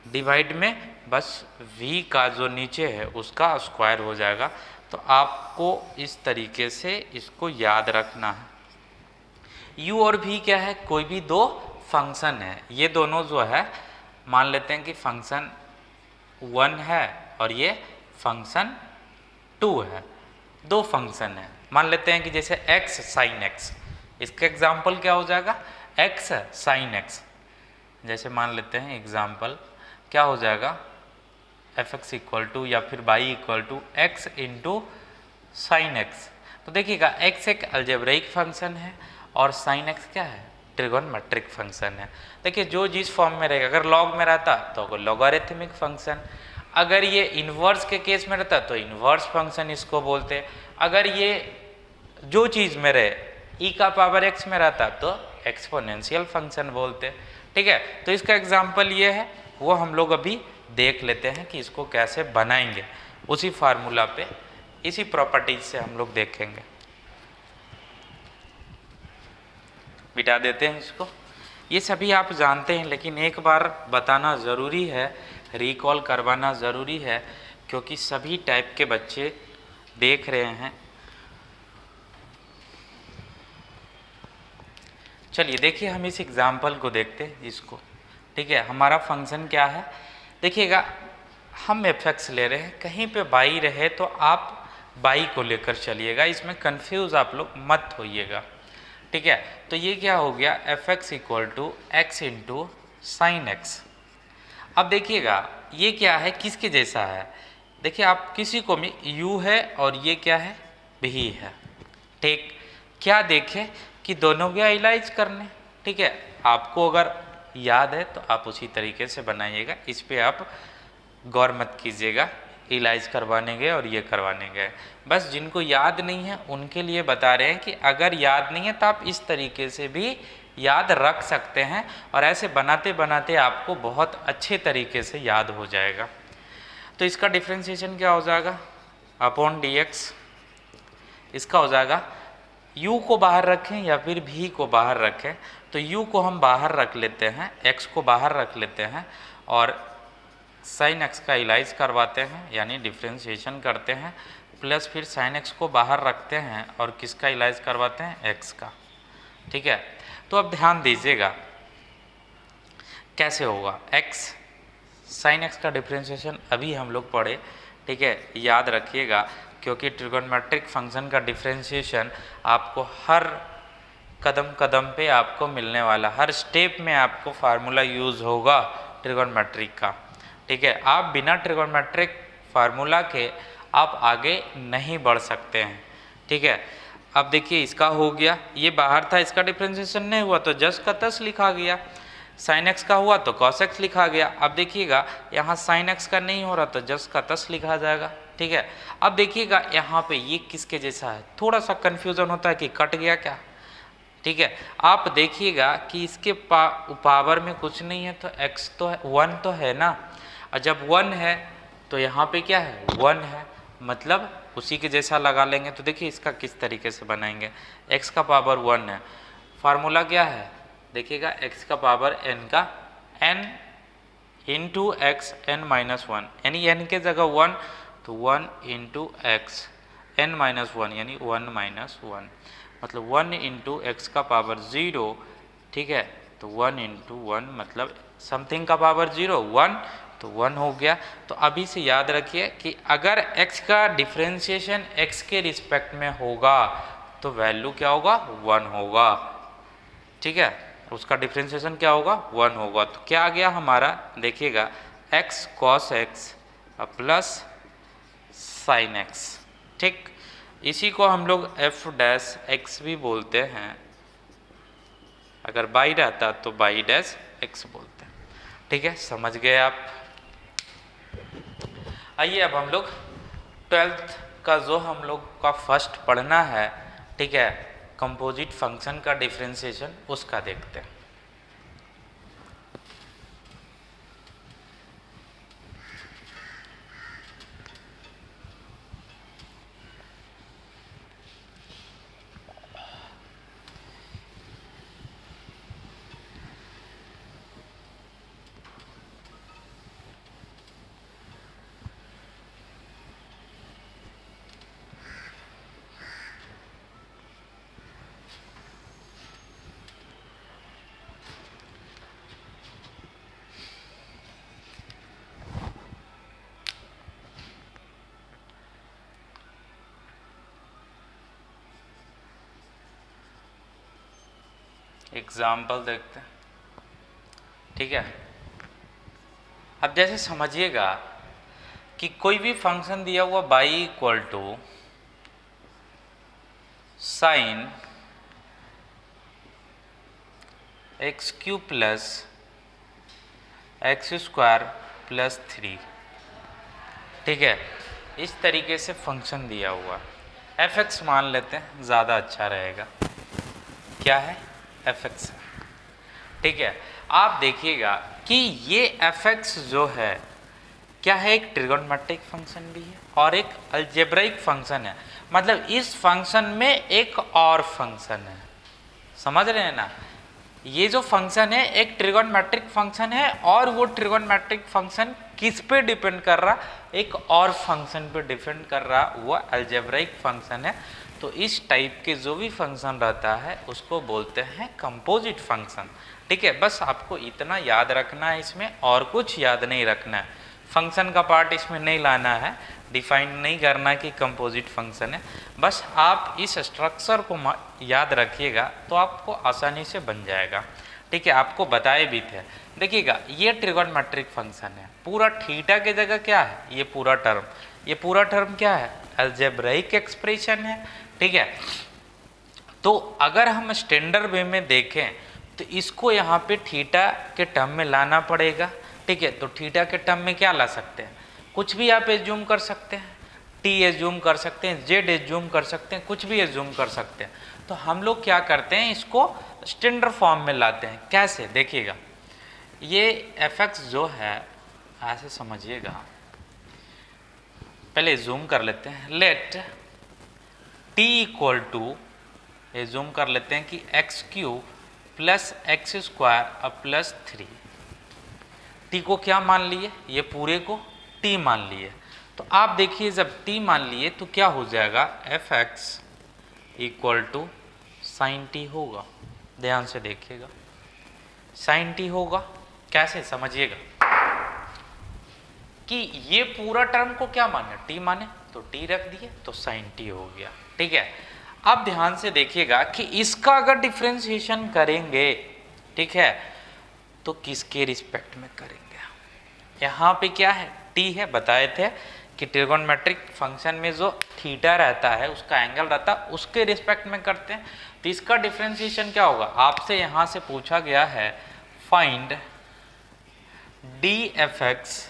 डिवाइड में बस v का जो नीचे है उसका स्क्वायर हो जाएगा। तो आपको इस तरीके से इसको याद रखना है। u और v क्या है, कोई भी दो फंक्शन है, ये दोनों जो है मान लेते हैं कि फंक्शन 1 है और ये फंक्शन 2 है, दो फंक्शन है। मान लेते हैं कि जैसे x sin x, इसका एग्जाम्पल क्या हो जाएगा, x sin x। जैसे मान लेते हैं एग्जाम्पल क्या हो जाएगा, fx इक्वल टू या फिर y equal to x into sine x। तो देखिएगा x एक अलजेब्रिक फंक्शन है और sin x क्या है, ट्रिगोनमेट्रिक फंक्शन है। देखिए जो जिस फॉर्म में रहेगा, अगर लॉग में रहता तो लॉगरिथमिक फंक्शन, अगर ये इन्वर्स के केस में रहता तो इन्वर्स फंक्शन इसको बोलते, अगर ये जो चीज़ में रहे e का पावर x में रहता तो एक्सपोनेंशियल फंक्शन बोलते। ठीक है, तो इसका एग्जाम्पल ये है, वो हम लोग अभी देख लेते हैं कि इसको कैसे बनाएंगे, उसी फार्मूला पे, इसी प्रॉपर्टीज से हम लोग देखेंगे। बिठा देते हैं इसको, ये सभी आप जानते हैं लेकिन एक बार बताना ज़रूरी है, रिकॉल करवाना ज़रूरी है, क्योंकि सभी टाइप के बच्चे देख रहे हैं। चलिए देखिए हम इस एग्जाम्पल को देखते हैं इसको। ठीक है, हमारा फंक्शन क्या है, देखिएगा हम fx ले रहे हैं, कहीं पे y रहे तो आप y को लेकर चलिएगा, इसमें कंफ्यूज आप लोग मत होइएगा। ठीक है, तो ये क्या हो गया, fx equal to x into sine x. अब देखिएगा ये क्या है, किसके जैसा है, देखिए आप किसी को भी u है और ये क्या है, भी है। ठीक, क्या देखें कि दोनों गया इलाज करने। ठीक है, आपको अगर याद है तो आप उसी तरीके से बनाइएगा, इस पे आप गौर मत कीजिएगा, इलाज करवाने गए और ये करवाने गए। बस जिनको याद नहीं है उनके लिए बता रहे हैं कि अगर याद नहीं है तो आप इस तरीके से भी याद रख सकते हैं और ऐसे बनाते बनाते आपको बहुत अच्छे तरीके से याद हो जाएगा। तो इसका डिफ्रेंशिएशन क्या हो जाएगा, अपॉन dx। इसका हो जाएगा u को बाहर रखें या फिर v को बाहर रखें, तो u को हम बाहर रख लेते हैं, x को बाहर रख लेते हैं और sin x का इलाज करवाते हैं यानी डिफ्रेंशिएशन करते हैं, प्लस फिर sin x को बाहर रखते हैं और किसका इलाज करवाते हैं, x का। ठीक है, तो अब ध्यान दीजिएगा कैसे होगा। x sin x का डिफ्रेंशिएशन अभी हम लोग पढ़े, ठीक है, याद रखिएगा, क्योंकि ट्रिगोनोमेट्रिक फंक्शन का डिफ्रेंशिएशन आपको हर कदम कदम पे आपको मिलने वाला, हर स्टेप में आपको फार्मूला यूज़ होगा ट्रिगोनोमेट्रिक का। ठीक है, आप बिना ट्रिगोनोमेट्रिक फार्मूला के आप आगे नहीं बढ़ सकते हैं। ठीक है, अब देखिए इसका हो गया, ये बाहर था, इसका डिफ्रेंशिएशन नहीं हुआ तो जस का तस लिखा गया, sin x का हुआ तो cos x लिखा गया। अब देखिएगा यहाँ sin x का नहीं हो रहा तो जस का तस लिखा जाएगा। ठीक है, अब देखिएगा यहाँ पे ये किसके जैसा है, थोड़ा सा कन्फ्यूज़न होता है कि कट गया क्या। ठीक है, आप देखिएगा कि इसके पावर में कुछ नहीं है तो x तो है, 1 तो है ना, और जब 1 है तो यहाँ पे क्या है, 1 है, मतलब उसी के जैसा लगा लेंगे। तो देखिए इसका किस तरीके से बनाएंगे, x का पावर 1 है, फार्मूला क्या है, देखिएगा x का पावर n का n into x n minus 1, यानी n के जगह 1 तो 1 इंटू एक्स n माइनस 1 यानी 1 माइनस 1, मतलब 1 इंटू एक्स का पावर 0। ठीक है, तो 1 इंटू 1 मतलब समथिंग का पावर 0, 1 तो 1 हो गया। तो अभी से याद रखिए कि अगर x का डिफ्रेंशिएशन x के रिस्पेक्ट में होगा तो वैल्यू क्या होगा, 1 होगा। ठीक है, उसका डिफ्रेंशिएशन क्या होगा, 1 होगा। तो क्या आ गया हमारा, देखिएगा x cos x plus sin x। ठीक, इसी को हम लोग f डैश x भी बोलते हैं, अगर बाई रहता तो बाई डैश x बोलते हैं। ठीक है, समझ गए आप। आइए अब हम लोग 12th का जो हम लोग का फर्स्ट पढ़ना है, ठीक है, कंपोजिट फंक्शन का डिफ्रेंशिएशन, उसका देखते हैं। एग्जाम्पल देखते हैं। ठीक है, अब जैसे समझिएगा कि कोई भी फंक्शन दिया हुआ y equal to sine x cube plus x square plus 3। ठीक है, इस तरीके से फंक्शन दिया हुआ, f(x) मान लेते हैं, ज़्यादा अच्छा रहेगा। क्या है, f(x) है। ठीक है, आप देखिएगा कि ये f(x) जो है क्या है, एक ट्रिगोनोमेट्रिक फंक्शन भी है और एक अलजेब्राइक फंक्शन है, मतलब इस फंक्शन में एक और फंक्शन है। समझ रहे हैं ना, ये जो फंक्शन है एक ट्रिगोनोमेट्रिक फंक्शन है और वो ट्रिगोनोमेट्रिक फंक्शन किस पे डिपेंड कर रहा, एक और फंक्शन पे डिपेंड कर रहा, वो अलजेब्राइक फंक्शन है। तो इस टाइप के जो भी फंक्शन रहता है उसको बोलते हैं कंपोजिट फंक्शन। ठीक है, बस आपको इतना याद रखना है, इसमें और कुछ याद नहीं रखना है, फंक्शन का पार्ट इसमें नहीं लाना है, डिफाइन नहीं करना कि कंपोजिट फंक्शन है, बस आप इस स्ट्रक्चर को याद रखिएगा तो आपको आसानी से बन जाएगा। ठीक है, आपको बताए भी थे, देखिएगा ये ट्रिगोनोमेट्रिक फंक्शन है, पूरा थीटा के जगह क्या है, ये पूरा टर्म, ये पूरा टर्म क्या है, अलजेब्राइक एक्सप्रेशन है। ठीक है, तो अगर हम स्टैंडर्ड वे में देखें तो इसको यहाँ पे थीटा के टर्म में लाना पड़ेगा। ठीक है, तो थीटा के टर्म में क्या ला सकते हैं, कुछ भी आप एज्यूम कर सकते हैं, टी एज्यूम कर सकते हैं, जेड एज्यूम कर सकते हैं, कुछ भी एज्यूम कर सकते हैं। तो हम लोग क्या करते हैं, इसको स्टैंडर्ड फॉर्म में लाते हैं। कैसे, देखिएगा ये f(x) जो है, ऐसे समझिएगा पहले जूम कर लेते हैं। लेट t इक्वल टू, ये जूम कर लेते हैं कि x cube plus x square plus 3। t को क्या मान लिए, ये पूरे को t मान लिए। तो आप देखिए जब t मान लिए तो क्या हो जाएगा, f x equal to sine t होगा। ध्यान से देखिएगा, साइन टी होगा। कैसे, समझिएगा कि ये पूरा टर्म को क्या माने, टी माने, तो टी रख दिए तो साइन टी हो गया। ठीक है, अब ध्यान से देखिएगा कि इसका अगर डिफ्रेंशिएशन करेंगे, ठीक है, तो किसके रिस्पेक्ट में करेंगे। यहाँ पे क्या है, टी है, बताए थे कि ट्रिगोनोमेट्रिक फंक्शन में जो थीटा रहता है उसका एंगल रहता है, उसके रिस्पेक्ट में करते हैं। तो इसका डिफ्रेंशिएशन क्या होगा, आपसे यहाँ से पूछा गया है find D F x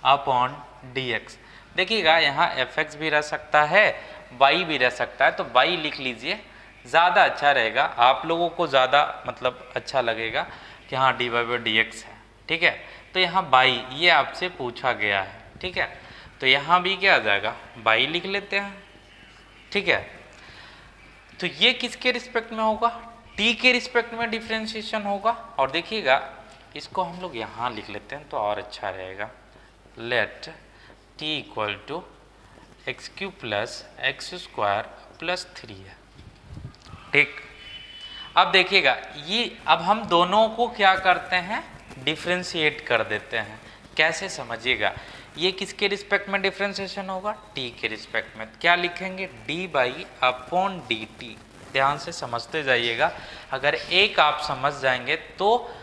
upon d x. देखिएगा यहाँ एफ एक्स भी रह सकता है, वाई भी रह सकता है, तो वाई लिख लीजिए, ज़्यादा अच्छा रहेगा, आप लोगों को ज़्यादा मतलब अच्छा लगेगा कि हाँ d y by d x है। ठीक है, तो यहाँ बाई ये आपसे पूछा गया है। ठीक है, तो यहाँ भी क्या आ जाएगा, बाई लिख लेते हैं। ठीक है, तो ये किसके रिस्पेक्ट में होगा, टी के रिस्पेक्ट में डिफ्रेंशिएशन होगा। और देखिएगा इसको हम लोग यहाँ लिख लेते हैं तो और अच्छा रहेगा। Let t equal to x cube plus x square plus 3 है। ठीक, अब देखिएगा ये, अब हम दोनों को क्या करते हैं, डिफ्रेंशिएट कर देते हैं। कैसे, समझिएगा, ये किसके रिस्पेक्ट में डिफ्रेंशिएशन होगा, टी के रिस्पेक्ट में। क्या लिखेंगे, D by upon D T. ध्यान से समझते जाइएगा, अगर एक आप समझ जाएंगे तो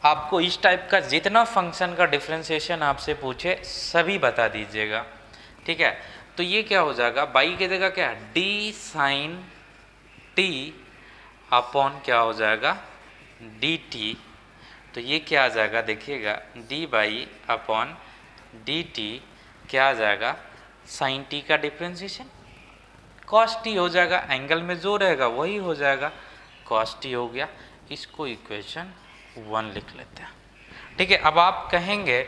आपको इस टाइप का जितना फंक्शन का डिफ्रेंशिएशन आपसे पूछे सभी बता दीजिएगा। ठीक है, तो ये क्या हो जाएगा, बाई की जगह क्या है, डी साइन टी अपॉन क्या हो जाएगा, डी टी। तो ये क्या आ जाएगा, देखिएगा D by upon D T क्या आ जाएगा, साइन टी का डिफ्रेंशिएशन कॉस टी हो जाएगा, एंगल में जो रहेगा वही हो जाएगा, कॉस टी हो गया। इसको इक्वेशन 1 लिख लेते हैं। ठीक है, अब आप कहेंगे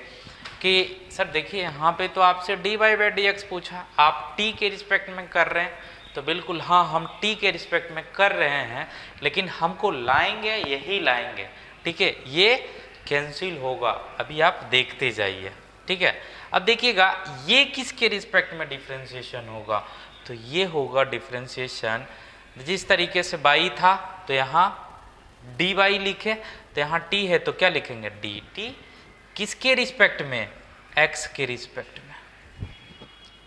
कि सर देखिए यहाँ पे तो आपसे d y by d x पूछा, आप टी के रिस्पेक्ट में कर रहे हैं, तो बिल्कुल हाँ हम टी के रिस्पेक्ट में कर रहे हैं, लेकिन हमको लाएंगे यही लाएंगे। ठीक है, ये कैंसिल होगा, अभी आप देखते जाइए। ठीक है, अब देखिएगा ये किसके रिस्पेक्ट में डिफ्रेंशिएशन होगा, तो ये होगा डिफ्रेंशिएशन जिस तरीके से बाई था तो यहाँ डी वाई लिखे, तो यहाँ टी है तो क्या लिखेंगे, डी टी, किसके रिस्पेक्ट में, एक्स के रिस्पेक्ट में।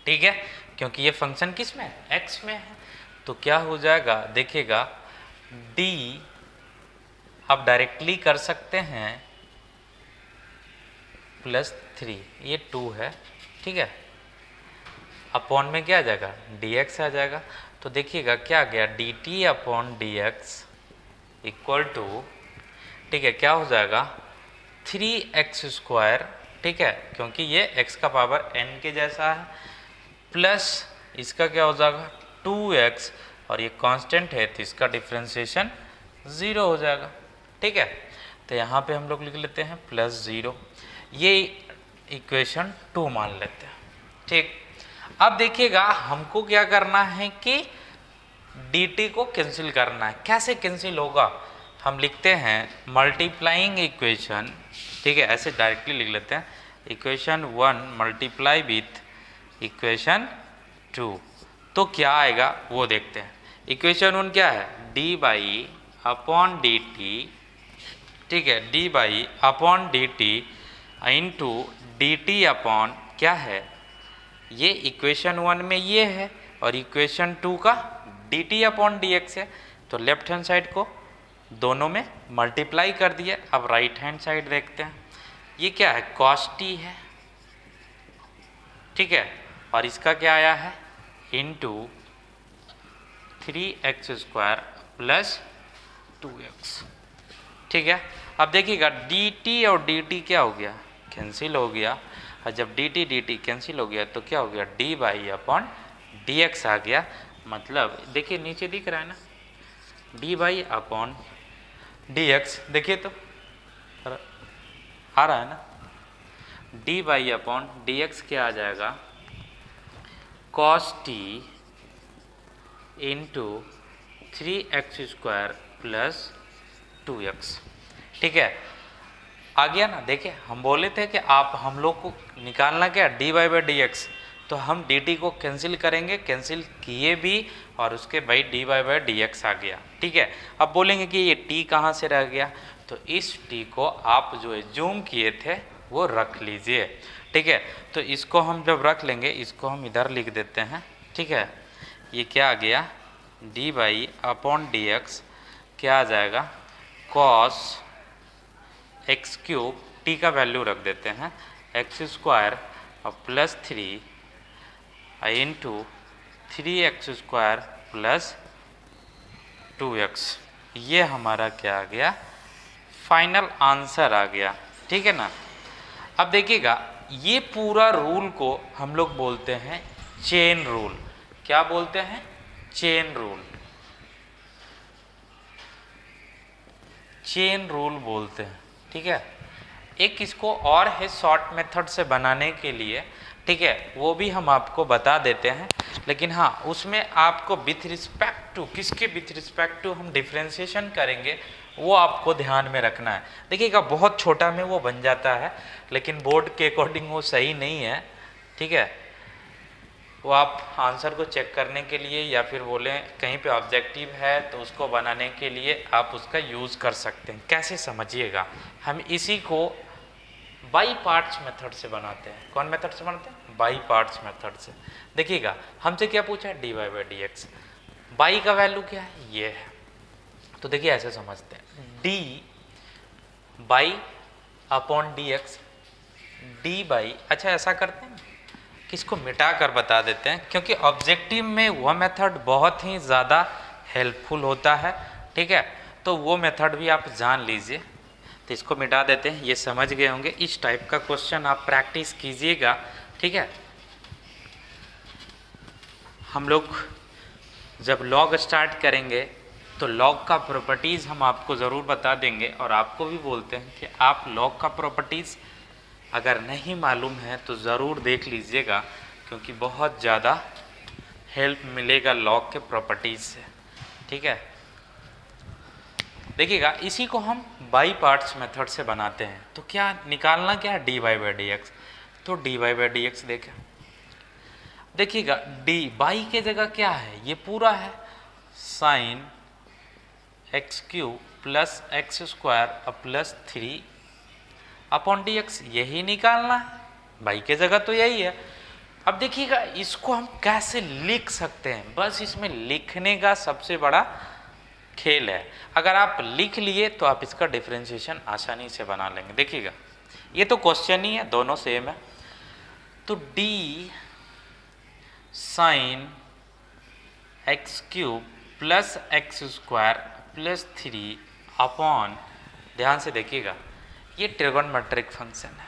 ठीक है, क्योंकि ये फंक्शन किस में, एक्स में है, तो क्या हो जाएगा, देखिएगा डी आप डायरेक्टली कर सकते हैं प्लस 3, ये 2 है। ठीक है, अपॉन में क्या आ जाएगा, डी एक्स आ जाएगा। तो देखिएगा क्या आ गया, d t upon d x equal to, ठीक है, क्या हो जाएगा 3x स्क्वायर। ठीक है, क्योंकि ये x का पावर n के जैसा है, प्लस इसका क्या हो जाएगा 2x, और ये कांस्टेंट है तो इसका डिफ्रेंशिएशन 0 हो जाएगा। ठीक है, तो यहाँ पे हम लोग लिख लेते हैं प्लस 0, ये इक्वेशन 2 मान लेते हैं। ठीक, अब देखिएगा हमको क्या करना है कि dt को कैंसिल करना है। कैसे कैंसिल होगा, हम लिखते हैं मल्टीप्लाइंग इक्वेशन। ठीक है, ऐसे डायरेक्टली लिख लेते हैं, इक्वेशन 1 मल्टीप्लाई विथ इक्वेशन 2, तो क्या आएगा वो देखते हैं। इक्वेशन 1 क्या है, D by upon D T. ठीक है, D by upon D T into D t upon क्या है, ये इक्वेशन 1 में ये है, और इक्वेशन 2 का D t upon d x है, तो लेफ्ट हैंड साइड को दोनों में मल्टीप्लाई कर दिया। अब राइट हैंड साइड देखते हैं, ये क्या है, कॉस टी है। ठीक है, और इसका क्या आया है, into 3x square plus 2x। ठीक है, अब देखिएगा dt और dt क्या हो गया, कैंसिल हो गया, और जब dt कैंसिल हो गया तो क्या हो गया, d by upon d x आ गया। मतलब देखिए नीचे दिख रहा है ना, d by upon d x, देखिए तो आ रहा है ना, d by upon d x क्या आ जाएगा, cos t into 3x² plus 2x। ठीक है, आ गया ना। देखिए हम बोले थे कि आप हम लोग को निकालना क्या, dy/dx, तो हम dt को कैंसिल करेंगे, कैंसिल किए भी और उसके भाई dy/dx आ गया। ठीक है, अब बोलेंगे कि ये t कहाँ से रह गया, तो इस t को आप जो है जूम किए थे वो रख लीजिए। ठीक है, तो इसको हम जब रख लेंगे, इसको हम इधर लिख देते हैं। ठीक है, ये क्या आ गया, dy/dx क्या आ जाएगा, cos x³ t का वैल्यू रख देते हैं x² और plus 3 into 3x² plus 2x। ये हमारा क्या आ गया, फाइनल आंसर आ गया। ठीक है ना। अब देखिएगा, ये पूरा रूल को हम लोग बोलते हैं चेन रूल। क्या बोलते हैं, चेन रूल। चेन रूल बोलते हैं। ठीक है, एक इसको और है शॉर्ट मेथड से बनाने के लिए। ठीक है, वो भी हम आपको बता देते हैं, लेकिन हाँ उसमें आपको विथ रिस्पेक्ट टू, किसके विथ रिस्पेक्ट टू हम डिफ्रेंशिएशन करेंगे वो आपको ध्यान में रखना है। देखिएगा बहुत छोटा में वो बन जाता है, लेकिन बोर्ड के अकॉर्डिंग वो सही नहीं है। ठीक है, वो आप आंसर को चेक करने के लिए या फिर बोलें कहीं पे ऑब्जेक्टिव है तो उसको बनाने के लिए आप उसका यूज़ कर सकते हैं। कैसे समझिएगा, हम इसी को बाई पार्ट्स मेथड से बनाते हैं। कौन मेथड से बनाते हैं, बाई पार्ट्स मेथड से। देखिएगा हमसे क्या पूछा है, dy/dx, बाई का वैल्यू क्या है, ये है। तो देखिए ऐसे समझते हैं, d/dx, d/, अच्छा ऐसा करते हैं कि इसको मिटा कर बता देते हैं, क्योंकि ऑब्जेक्टिव में वह मेथड बहुत ही ज़्यादा हेल्पफुल होता है। ठीक है, तो वो मेथड भी आप जान लीजिए। तो इसको मिटा देते हैं, ये समझ गए होंगे। इस टाइप का क्वेश्चन आप प्रैक्टिस कीजिएगा। ठीक है, हम लोग जब लॉग स्टार्ट करेंगे तो लॉग का प्रॉपर्टीज़ हम आपको ज़रूर बता देंगे, और आपको भी बोलते हैं कि आप लॉग का प्रॉपर्टीज़ अगर नहीं मालूम है तो ज़रूर देख लीजिएगा, क्योंकि बहुत ज़्यादा हेल्प मिलेगा लॉग के प्रॉपर्टीज़ से। ठीक है, देखिएगा इसी को हम बाई पार्ट्स मेथड से बनाते हैं। तो क्या निकालना क्या है, dy/dx। तो dy/dx देखें, देखिएगा d बाई के जगह क्या है, ये पूरा है sign x³ plus x² plus 3/dx, यही निकालना है। बाई के जगह तो यही है। अब देखिएगा इसको हम कैसे लिख सकते हैं, बस इसमें लिखने का सबसे बड़ा खेल है। अगर आप लिख लिए तो आप इसका डिफरेंशिएशन आसानी से बना लेंगे। देखिएगा ये तो क्वेश्चन ही है, दोनों सेम है। तो d sign x³ plus x² plus 3 ध्यान से देखिएगा, ये ट्रिगोनोमेट्रिक फंक्शन है।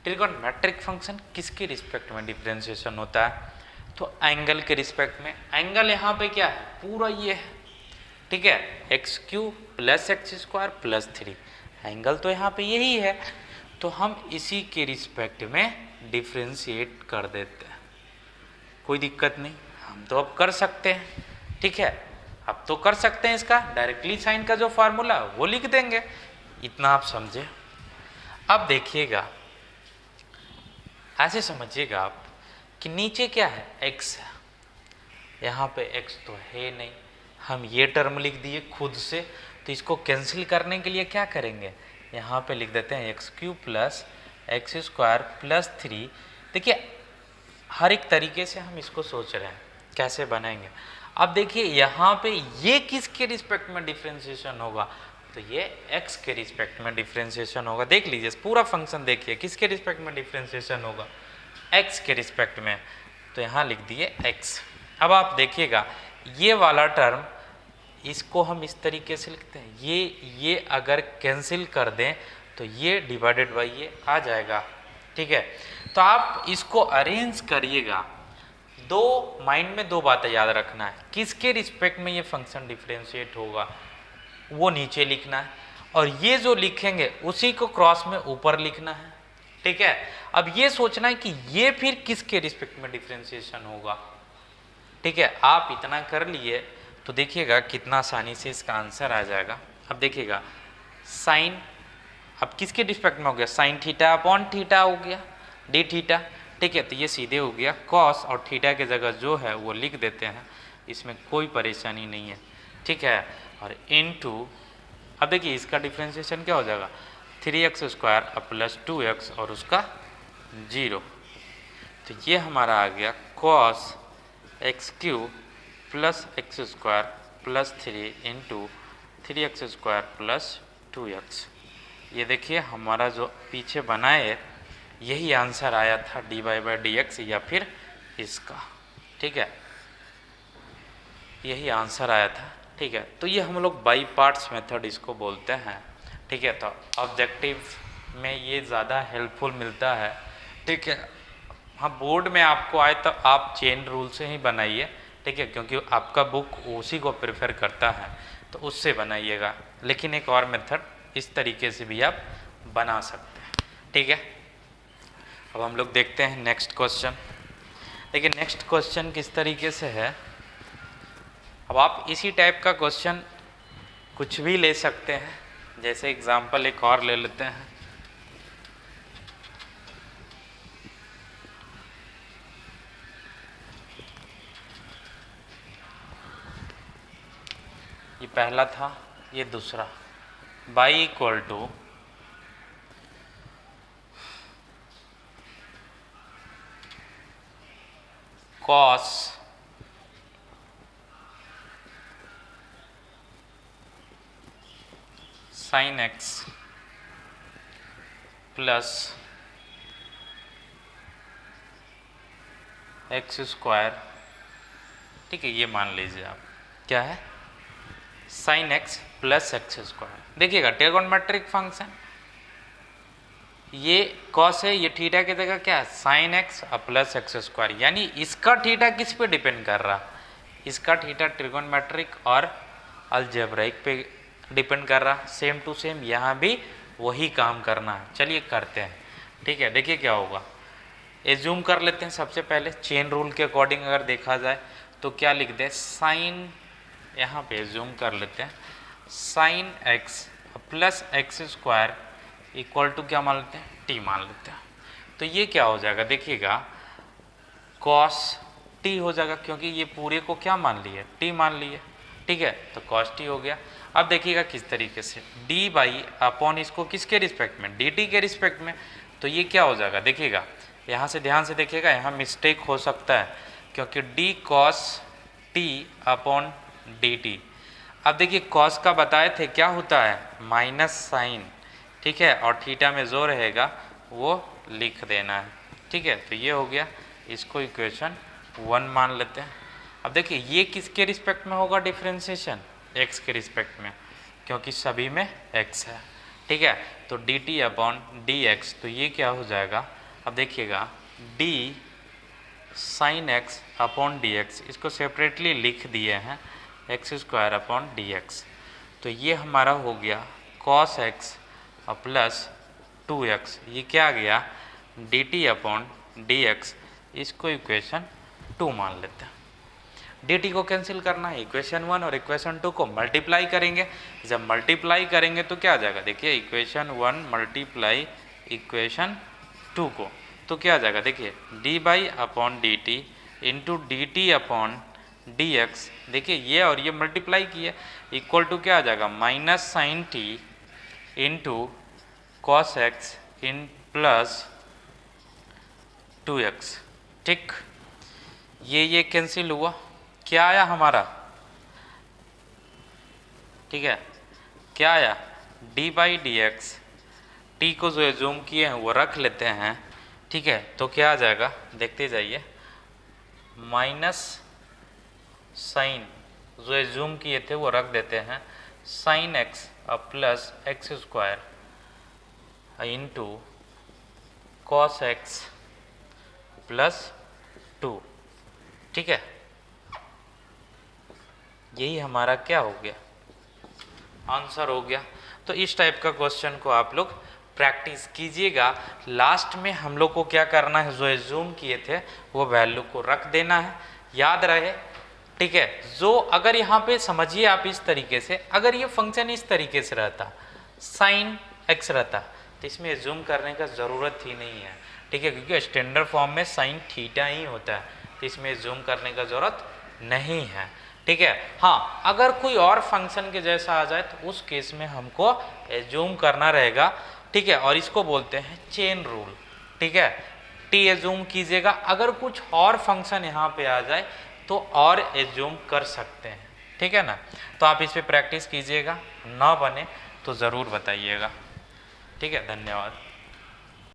ट्रिगोनोमेट्रिक फंक्शन किसके रिस्पेक्ट में डिफरेंशिएशन होता है, तो एंगल के रिस्पेक्ट में। एंगल यहाँ पे क्या है, पूरा ये है। ठीक है, x³ plus x² plus 3, angle तो यहाँ पे यही है, तो हम इसी के रिस्पेक्ट में डिफ्रेंशिएट कर देते हैं। कोई दिक्कत नहीं, हम तो अब कर सकते हैं। ठीक है, अब तो कर सकते हैं, इसका डायरेक्टली साइन का जो फार्मूला वो लिख देंगे, इतना आप समझे। अब देखिएगा ऐसे समझिएगा आप कि नीचे क्या है, x है, यहाँ पे x तो है नहीं, हम ये टर्म लिख दिए खुद से। तो इसको कैंसिल करने के लिए क्या करेंगे, यहाँ पे लिख देते हैं x³ प्लस x² प्लस 3। देखिए हर एक तरीके से हम इसको सोच रहे हैं कैसे बनाएंगे। अब देखिए यहाँ पे ये किसके रिस्पेक्ट में डिफ्रेंशिएशन होगा, तो ये x के रिस्पेक्ट में डिफ्रेंशिएशन होगा। देख लीजिए पूरा फंक्शन देखिए, किसके रिस्पेक्ट में डिफ्रेंशिएशन होगा, x के रिस्पेक्ट में। तो यहाँ लिख दिए x। अब आप देखिएगा ये वाला टर्म, इसको हम इस तरीके से लिखते हैं, ये अगर कैंसिल कर दें तो ये डिवाइडेड बाई ये आ जाएगा। ठीक है, तो आप इसको अरेंज करिएगा। माइंड में दो बातें याद रखना है, किसके रिस्पेक्ट में ये फंक्शन डिफरेंशिएट होगा वो नीचे लिखना है, और ये जो लिखेंगे उसी को क्रॉस में ऊपर लिखना है। ठीक है, अब ये सोचना है कि ये फिर किसके रिस्पेक्ट में डिफरेंशिएशन होगा, ठीक है, आप इतना कर लिए तो देखिएगा कितना आसानी से इसका आंसर आ जाएगा। अब देखिएगा साइन, अब किसके रिस्पेक्ट में हो गया, साइन थीटा अपॉन थीटा हो गया डी थीटा, ठीक है। तो ये सीधे हो गया कॉस, और थीटा की जगह जो है वो लिख देते हैं, इसमें कोई परेशानी नहीं है, ठीक है। और इनटू, अब देखिए इसका डिफ्रेंशिएशन क्या हो जाएगा, 3x स्क्वायर प्लस 2x और उसका 0, तो ये हमारा आ गया cos x cube plus x square plus 3 into 3x square plus 2x। ये देखिए हमारा जो पीछे बनाए यही आंसर आया था dy/dx या फिर इसका, ठीक है, यही आंसर आया था, ठीक है। तो ये हम लोग बाई पार्ट्स मेथड इसको बोलते हैं, ठीक है। तो ऑब्जेक्टिव में ये ज़्यादा हेल्पफुल मिलता है, ठीक है। हाँ, बोर्ड में आपको आए तो आप चेन रूल से ही बनाइए, ठीक है, क्योंकि आपका बुक उसी को प्रेफर करता है, तो उससे बनाइएगा। लेकिन एक और मेथड इस तरीके से भी आप बना सकते हैं, ठीक है। अब हम लोग देखते हैं नेक्स्ट क्वेश्चन। देखिए नेक्स्ट क्वेश्चन किस तरीके से है। अब आप इसी टाइप का क्वेश्चन कुछ भी ले सकते हैं, जैसे एग्जांपल एक और ले लेते हैं। ये पहला था, ये दूसरा, y equal to cos sine x plus x square, ठीक है। ये मान लीजिए आप क्या है, sine x plus x square. देखिएगा ट्रिगोनोमेट्रिक फंक्शन, ये कॉस है, ये थीटा की जगह क्या है, sine x plus x square, यानी इसका थीटा किस पे डिपेंड कर रहा, इसका थीटा ट्रिगोनोमेट्रिक और अलजेब्राइक पे डिपेंड कर रहा। सेम टू सेम यहाँ भी वही काम करना है। चलिए करते हैं, ठीक है। देखिए क्या होगा, एज्यूम कर लेते हैं सबसे पहले चेन रूल के अकॉर्डिंग अगर देखा जाए तो क्या लिख दे, साइन, यहाँ पे एज्यूम कर लेते हैं sine x plus x square equal to क्या मान लेते हैं, टी मान लेते हैं। तो ये क्या हो जाएगा, देखिएगा कॉस टी हो जाएगा, क्योंकि ये पूरे को क्या मान लिए, टी मान लिए, ठीक है। तो कॉस टी हो गया। अब देखिएगा किस तरीके से डी बाई अपॉन इसको किसके रिस्पेक्ट में, डी टी के रिस्पेक्ट में, तो ये क्या हो जाएगा, देखिएगा यहाँ से ध्यान से देखिएगा, यहाँ मिस्टेक हो सकता है, क्योंकि D cos T upon D T. अब देखिए कॉस का बताए थे क्या होता है, माइनस साइन, ठीक है, और थीटा में जो रहेगा वो लिख देना है, ठीक है। तो ये हो गया, इसको इक्वेशन 1 मान लेते हैं। अब देखिए ये किसके रिस्पेक्ट में होगा डिफ्रेंशिएशन, x के रिस्पेक्ट में, क्योंकि सभी में x है, ठीक है। तो D t upon d x, तो ये क्या हो जाएगा, अब देखिएगा d sine x upon d x, इसको सेपरेटली लिख दिए हैं x square upon d x. तो ये हमारा हो गया कॉस एक्स प्लस 2x, ये क्या आ गया d t upon d x, इसको इक्वेशन 2 मान लेते हैं। डी टी को कैंसिल करना है, इक्वेशन 1 और इक्वेशन 2 को मल्टीप्लाई करेंगे। जब मल्टीप्लाई करेंगे तो क्या आ जाएगा, देखिए इक्वेशन 1 मल्टीप्लाई इक्वेशन 2 को, तो क्या आ जाएगा, देखिए D by upon D T into D t upon d x, देखिए ये और ये मल्टीप्लाई किए, इक्वल टू क्या आ जाएगा, minus sine t into cos x इन प्लस 2x, ठीक। ये कैंसिल हुआ, क्या आया हमारा, ठीक है, क्या आया d by d x, T को जो एज्यूम किए हैं वो रख लेते हैं, ठीक है। तो क्या आ जाएगा, देखते जाइए, माइनस साइन जो एज्यूम किए थे वो रख देते हैं, sine x plus x square into cos x plus 2, ठीक है। यही हमारा क्या हो गया, आंसर हो गया। तो इस टाइप का क्वेश्चन को आप लोग प्रैक्टिस कीजिएगा। लास्ट में हम लोग को क्या करना है, जो एज्यूम किए थे वो वैल्यू को रख देना है। याद रहे ठीक है। जो अगर यहाँ पे समझिए आप इस तरीके से, अगर ये फंक्शन इस तरीके से रहता, साइन एक्स रहता, तो इसमें जूम करने का ज़रूरत ही नहीं है, ठीक है, क्योंकि स्टैंडर्ड फॉर्म में साइन थीटा ही होता है, तो इसमें जूम करने का ज़रूरत नहीं है, ठीक है। हाँ, अगर कोई और फंक्शन के जैसा आ जाए तो उस केस में हमको जूम करना रहेगा, ठीक है, और इसको बोलते हैं चेन रूल, ठीक है। टी एज्यूम कीजिएगा, अगर कुछ और फंक्शन यहाँ पे आ जाए तो और एज्यूम कर सकते हैं, ठीक है ना। तो आप इस पे प्रैक्टिस कीजिएगा, ना बने तो ज़रूर बताइएगा, ठीक है। धन्यवाद।